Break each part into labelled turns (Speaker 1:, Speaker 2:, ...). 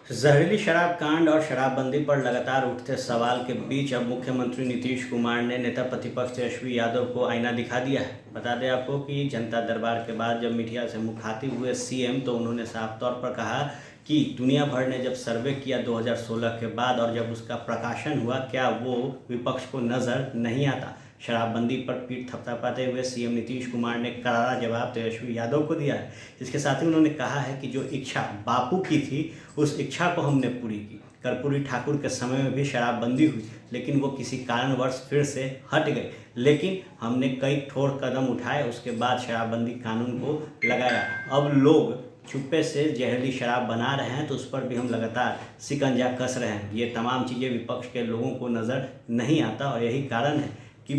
Speaker 1: जहरीली शराब कांड और शराबबंदी पर लगातार उठते सवाल के बीच अब मुख्यमंत्री नीतीश कुमार ने नेता प्रतिपक्ष तेजस्वी यादव को आईना दिखा दिया है। बता दें आपको कि जनता दरबार के बाद जब मीडिया से मुखातिब हुए सीएम तो उन्होंने साफ तौर पर कहा कि दुनिया भर ने जब सर्वे किया 2016 के बाद और जब उसका प्रकाशन हुआ, क्या वो विपक्ष को नज़र नहीं आता। शराबबंदी पर पीठ थपथपाते हुए सीएम नीतीश कुमार ने करारा जवाब तेजस्वी यादव को दिया है। इसके साथ ही उन्होंने कहा है कि जो इच्छा बापू की थी उस इच्छा को हमने पूरी की। कर्पूरी ठाकुर के समय में भी शराबबंदी हुई, लेकिन वो किसी कारणवश फिर से हट गए, लेकिन हमने कई ठोस कदम उठाए, उसके बाद शराबबंदी कानून को लगाया। अब लोग चुप्पे से जहरीली शराब बना रहे हैं तो उस पर भी हम लगातार शिकंजा कस रहे हैं। ये तमाम चीज़ें विपक्ष के लोगों को नज़र नहीं आता और यही कारण है कि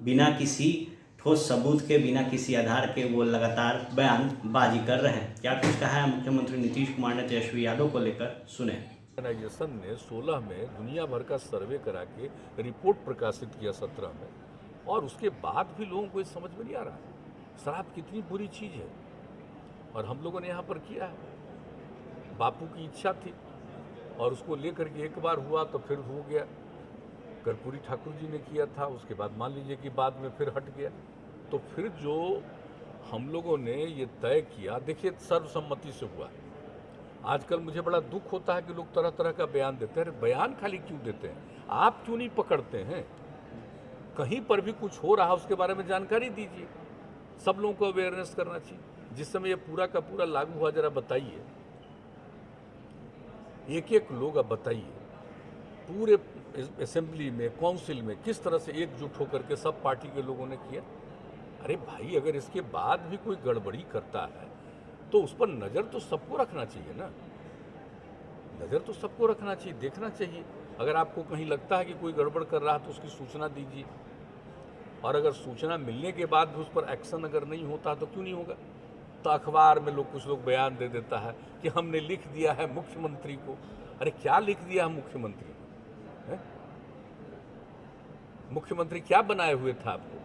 Speaker 1: बिना किसी ठोस सबूत के, बिना किसी आधार के वो लगातार बयानबाजी कर रहे हैं। क्या कुछ कहा है मुख्यमंत्री नीतीश कुमार ने तेजस्वी यादव को लेकर, सुने।
Speaker 2: ऑर्गेनाइजेशन ने 16 में दुनिया भर का सर्वे करा के रिपोर्ट प्रकाशित किया 17 में, और उसके बाद भी लोगों को ये समझ में नहीं आ रहा शराब कितनी बुरी चीज़ है। और हम लोगों ने यहाँ पर किया है, बापू की इच्छा थी और उसको लेकर के एक बार हुआ तो फिर हो गया। कर्पूरी ठाकुर जी ने किया था, उसके बाद मान लीजिए कि बाद में फिर हट गया। तो फिर जो हम लोगों ने ये तय किया, देखिए सर्वसम्मति से हुआ। आजकल मुझे बड़ा दुख होता है कि लोग तरह तरह का बयान देते हैं। अरे बयान खाली क्यों देते हैं, आप क्यों नहीं पकड़ते हैं? कहीं पर भी कुछ हो रहा उसके बारे में जानकारी दीजिए, सब लोगों को अवेयरनेस करना चाहिए। जिस समय ये पूरा का पूरा लागू हुआ, जरा बताइए, एक एक लोग अब बताइए पूरे असेंबली में, काउंसिल में किस तरह से एकजुट होकर के सब पार्टी के लोगों ने किया। अरे भाई, अगर इसके बाद भी कोई गड़बड़ी करता है तो उस पर नज़र तो सबको रखना चाहिए ना, नज़र तो सबको रखना चाहिए, देखना चाहिए। अगर आपको कहीं लगता है कि कोई गड़बड़ कर रहा है तो उसकी सूचना दीजिए, और अगर सूचना मिलने के बाद भी उस पर एक्शन अगर नहीं होता तो क्यों नहीं होगा। तो अखबार में कुछ लोग बयान दे देता है कि हमने लिख दिया है मुख्यमंत्री को। अरे क्या लिख दिया है मुख्यमंत्री को? मुख्यमंत्री क्या बनाए हुए था आपको?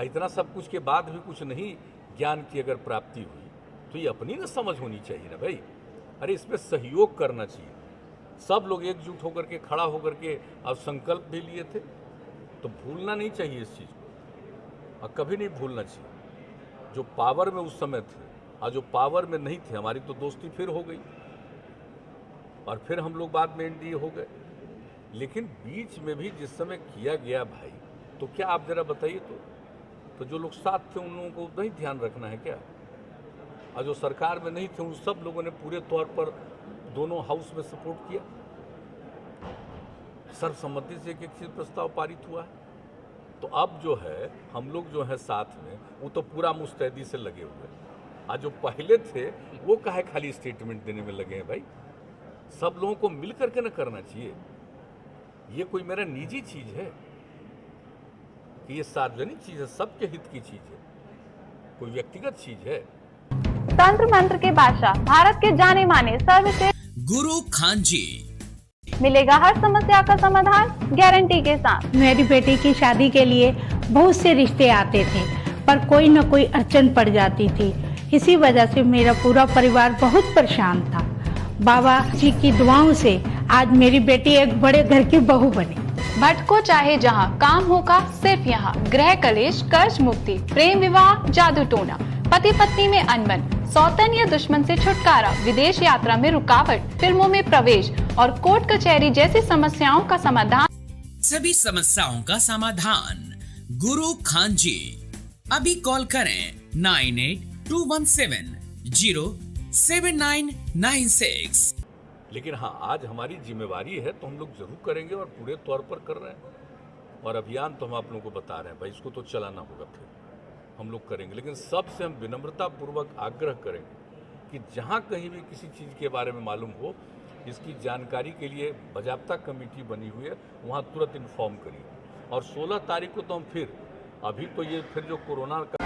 Speaker 2: इतना सब कुछ के बाद भी कुछ नहीं ज्ञान की अगर प्राप्ति हुई तो ये अपनी ना समझ होनी चाहिए ना भाई। अरे इसमें सहयोग करना चाहिए, सब लोग एकजुट होकर के खड़ा होकर के अब संकल्प भी लिए थे, तो भूलना नहीं चाहिए इस चीज़ को, और कभी नहीं भूलना चाहिए। जो पावर में उस समय थे और जो पावर में नहीं थे, हमारी तो दोस्ती फिर हो गई और फिर हम लोग बाद में एनडीए हो गए। लेकिन बीच में भी जिस समय किया गया भाई, तो क्या आप जरा बताइए, तो जो लोग साथ थे उन लोगों को नहीं ध्यान रखना है क्या? और जो सरकार में नहीं थे उन सब लोगों ने पूरे तौर पर दोनों हाउस में सपोर्ट किया, सर्वसम्मति से एक चीज प्रस्ताव पारित हुआ है। तो अब जो है हम लोग जो है साथ में, वो तो पूरा मुस्तैदी से लगे हुए हैं। आज जो पहले थे वो काहे खाली स्टेटमेंट देने में लगे हैं भाई? सब लोगों को मिल करके न करना चाहिए। ये कोई मेरा निजी चीज है कि ये सार्वजनिक चीज है, सबके हित की चीज है, कोई व्यक्तिगत चीज है?
Speaker 3: तंत्र मंत्र के बादशाह, भारत के जाने माने सर्वश्रेष्ठ
Speaker 4: गुरु खान जी,
Speaker 3: मिलेगा हर समस्या का समाधान गारंटी के साथ।
Speaker 5: मेरी बेटी की शादी के लिए बहुत से रिश्ते आते थे, पर कोई न कोई अड़चन पड़ जाती थी। इसी वजह से मेरा पूरा परिवार बहुत परेशान था। बाबा जी की दुआओं से आज मेरी बेटी एक बड़े घर की बहू बनी।
Speaker 6: भटको चाहे जहां, काम होगा सिर्फ यहाँ। गृह कलेश, कर्ज मुक्ति, प्रेम विवाह, जादू टोना, पति पत्नी में अनबन, सौतन या दुश्मन से छुटकारा, विदेश यात्रा में रुकावट, फिल्मों में प्रवेश और कोर्ट कचहरी जैसी समस्याओं का समाधान।
Speaker 4: सभी समस्याओं का समाधान गुरु खान जी। अभी कॉल करें 9821707996।
Speaker 2: लेकिन हाँ, आज हमारी जिम्मेवारी है तो हम लोग जरूर करेंगे और पूरे तौर पर कर रहे हैं। और अभियान तो हम आप लोगों को बता रहे हैं भाई, इसको तो चलाना होगा, फिर हम लोग करेंगे। लेकिन सबसे हम विनम्रता पूर्वक आग्रह करेंगे कि जहाँ कहीं भी किसी चीज़ के बारे में मालूम हो, इसकी जानकारी के लिए बाजाप्ता कमेटी बनी हुई है, वहाँ तुरंत इन्फॉर्म करिए। और 16 तारीख को तो हम फिर, अभी तो ये फिर जो कोरोना का